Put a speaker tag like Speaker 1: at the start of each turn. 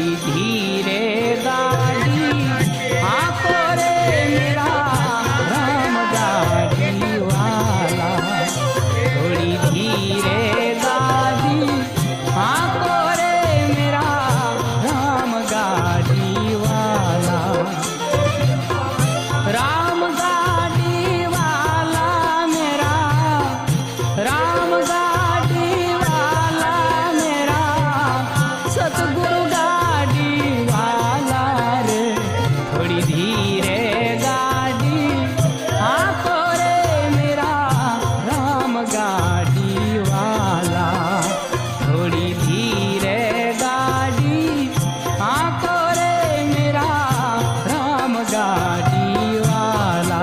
Speaker 1: थोड़ी धीरे गाड़ी आको रे मेरा राम गाड़ी वाला, थोड़ी धीरे गाड़ी आको रे मेरा राम गाड़ी वाला। राम गाड़ी वाला मेरा, राम गाड़ी वाला मेरा, सतगुरु गाड़ी वाला रे। थोड़ी धीरे गाड़ी आको रे मेरा राम गाड़ी वाला, थोड़ी धीरे गाड़ी आको रे मेरा राम गाड़ी वाला।